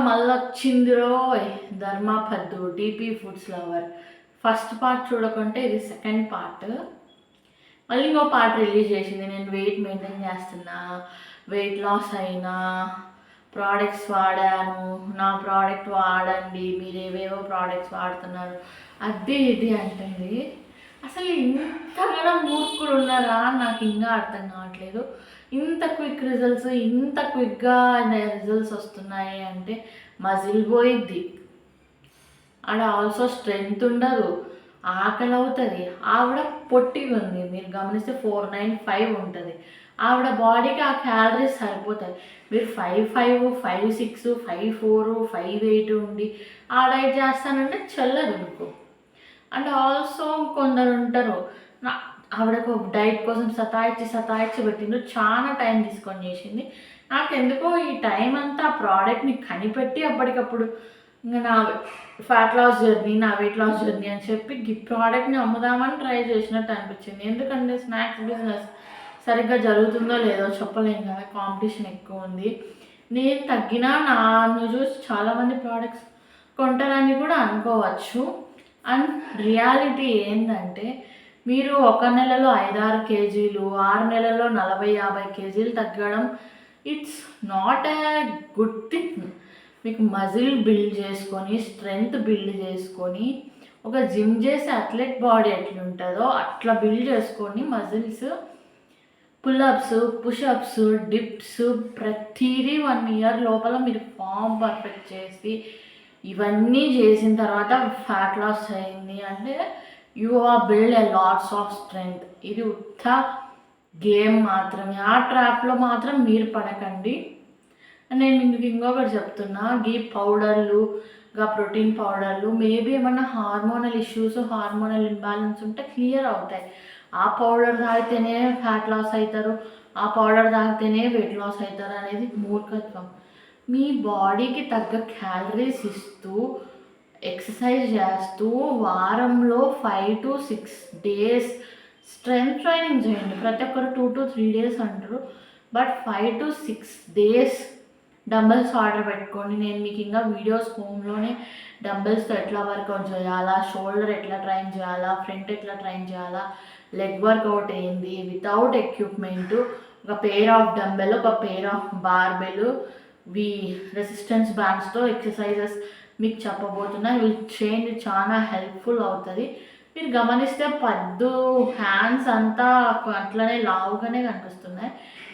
మళ్ళొచ్చింది రోయ్ ధర్మపద్దు DP foods lover. First part చూడకుంటే ఇది సెకండ్ పార్ట్. మళ్ళీ ఇంకో పార్ట్ రిలీజ్ చేసింది. నేను వెయిట్ మెయింటైన్ చేస్తున్నా, వెయిట్ లాస్ అయినా, ప్రోడక్ట్స్ వాడాను, నా ప్రోడక్ట్ వాడండి, మీరు ఏవేవో ప్రోడక్ట్స్ వాడుతున్నారు, అది ఇది అంటుంది. అసలు ఇంతగా మూర్ఖులు ఉన్నారా నాకు ఇంకా అర్థం కావట్లేదు. ఇంత క్విక్ రిజల్ట్స్, ఇంత క్విక్గా రిజల్ట్స్ వస్తున్నాయి అంటే మజిల్ పోయిద్ది, ఆడ ఆల్సో స్ట్రెంగ్త్ ఉండదు, ఆకలి అవుతుంది. ఆవిడ పొట్టిగా ఉంది, మీరు గమనిస్తే 495 ఉంటుంది. ఆవిడ బాడీకి ఆ క్యాలరీస్ సరిపోతాయి. మీరు 55, 56, 54, 58 ఉండి ఆ డైట్ చేస్తానంటే చెల్లదు మీకు. అండ్ ఆల్సో కొందరు ఉంటారు, ఆవిడకు డైట్ కోసం సతాయిచ్చి పెట్టిండు, చాలా టైం తీసుకొని చేసింది. నాకెందుకో ఈ టైం అంతా ఆ ప్రోడక్ట్ని కనిపెట్టి అప్పటికప్పుడు ఇంకా నా ఫ్యాట్ లాస్ జర్నీ, నా వెయిట్ లాస్ జర్నీ అని చెప్పి ఈ ప్రోడక్ట్ని అమ్ముదామని ట్రై చేసినట్టు అనిపించింది. ఎందుకంటే స్నాక్స్ బిజినెస్ సరిగ్గా జరుగుతుందో లేదో చెప్పలేం కదా, కాంపిటీషన్ ఎక్కువ ఉంది. నేను తగ్గినా నన్ను చూసి చాలామంది ప్రోడక్ట్స్ కొంటారని కూడా అనుకోవచ్చు. అండ్ రియాలిటీ ఏంటంటే మీరు 1 నెలలో 5-6 కేజీలు, 6 నెలల్లో 40-50 కేజీలు తగ్గడం it's not a good thing. మీకు మజిల్ బిల్డ్ చేసుకొని, స్ట్రెంగ్త్ బిల్డ్ చేసుకొని, ఒక జిమ్ చేసే అథ్లెట్ బాడీ ఎట్లుంటుందో అట్లా బిల్డ్ చేసుకొని మజిల్స్, పుల్అప్స్, పుషప్స్, డిప్స్ ప్రతిదీ 1 ఇయర్ లోపల మీరు ఫామ్ పర్ఫెక్ట్ చేసి ఇవన్నీ చేసిన తర్వాత ఫ్యాట్ లాస్ అయింది అంటే you are build a lots of strength. ఇది ఉత్త గేమ్ మాత్రమే. ఆ ట్రాప్లో మాత్రం మీరు పడకండి. నేను మీకు ఇంకొకటి చెప్తున్నా, గీ పౌడర్లు, ప్రోటీన్ పౌడర్లు మేబీ ఏమన్నా హార్మోనల్ ఇష్యూస్, హార్మోనల్ ఇంబ్యాలెన్స్ ఉంటే క్లియర్ అవుతాయి. ఆ పౌడర్ తాగితేనే ఫ్యాట్ లాస్ అవుతారు, ఆ పౌడర్ తాగితేనే వెయిట్ లాస్ అవుతారు అనేది మూర్ఖత్వం. మీ బాడీకి తగ్గ క్యాలరీస్ ఇస్తూ, ఎక్సర్సైజ్ చేస్తూ, వారంలో 5 to 6 days స్ట్రెంగ్త్ ట్రైనింగ్ చేయండి. ప్రతి ఒక్కరు 2 to 3 days అంటారు, but 5 to 6 days dumbbells order పెట్టుకోండి. నేను మీకు ఇంకా వీడియోస్ హోమ్లోనే డంబెల్స్తో ఎట్లా వర్కౌట్ చేయాలా, షోల్డర్ ఎట్లా ట్రైన్ చేయాలా, ఫ్రంట్ ఎట్లా ట్రైన్ చేయాలా, లెగ్ వర్కౌట్ ఏంది వితౌట్ ఎక్విప్మెంట్, ఒక పెయిర్ ఆఫ్ డంబెల్, ఒక పెయిర్ ఆఫ్ బార్బెల్, రెసిస్టెన్స్ బ్యాండ్స్తో ఎక్సర్సైజెస్ మీకు చెప్పబోతున్నా. ఇవి చేయండి, చాలా హెల్ప్ఫుల్ అవుతుంది. మీరు గమనిస్తే పద్దు హ్యాండ్స్ అంతా అట్లనే లావుగానే కనిపిస్తున్నాయి.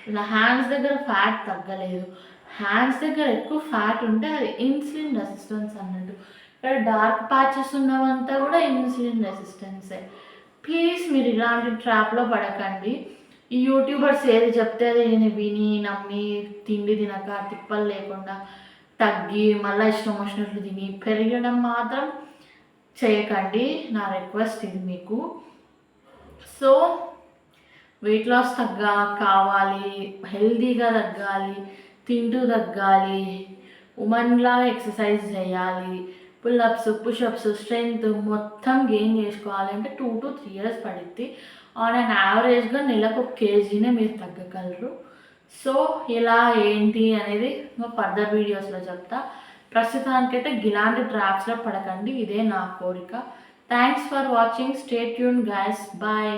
ఇలా హ్యాండ్స్ దగ్గర ఫ్యాట్ తగ్గలేదు. హ్యాండ్స్ దగ్గర ఎక్కువ ఫ్యాట్ ఉంటే అది ఇన్సులిన్ రెసిస్టెన్స్ అన్నట్టు. ఇక్కడ డార్క్ ప్యాచెస్ ఉన్నవంతా కూడా ఇన్సులిన్ రెసిస్టెన్సే. ప్లీజ్ మీరు ఇలాంటి ట్రాప్లో పడకండి. ఈ యూట్యూబర్స్ ఏది చెప్తే అది విని నమ్మి తిండి తినక తిప్పలు లేకుండా తగ్గి మళ్ళీ ఇష్టం వచ్చినట్లు తిని పెరగడం మాత్రం చేయకండి. నా రిక్వెస్ట్ ఇది మీకు. సో వెయిట్ లాస్ కావాలి, హెల్తీగా తగ్గాలి, తింటూ తగ్గాలి, ఉమెన్లా ఎక్సర్సైజ్ చేయాలి, పుల్అప్స్, పుషప్స్, స్ట్రెంగ్త్ మొత్తం గెయిన్ చేసుకోవాలంటే 2 to 3 years పడుద్ది. ఆన్ అండ్ యావరేజ్గా నెలకు 1 kgనే మీరు తగ్గగలరు. సో ఇలా ఏంటి అనేది ఫర్దర్ వీడియోస్లో చెప్తా. ప్రస్తుతానికైతే ఇలాంటి ట్రాప్స్లో పడకండి, ఇదే నా కోరిక. Thanks for watching. Stay tuned guys. Bye.